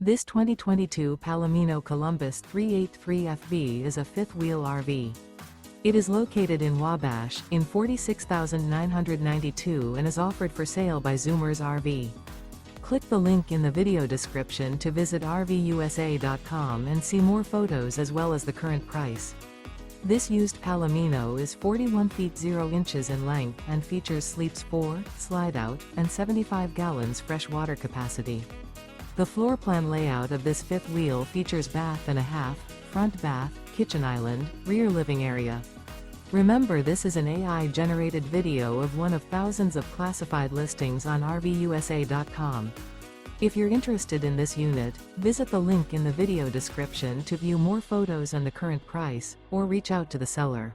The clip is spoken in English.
This 2022 Palomino Columbus 383FB is a fifth-wheel RV. It is located in Wabash, in 46,992 and is offered for sale by Zoomers RV. Click the link in the video description to visit RVUSA.com and see more photos as well as the current price. This used Palomino is 41 feet 0 inches in length and features sleeps 4, Slideout, and 75 gallons fresh water capacity. The floor plan layout of this fifth wheel features bath and a half, front bath, kitchen island, rear living area. Remember, this is an AI-generated video of one of thousands of classified listings on RVUSA.com. If you're interested in this unit, visit the link in the video description to view more photos and the current price, or reach out to the seller.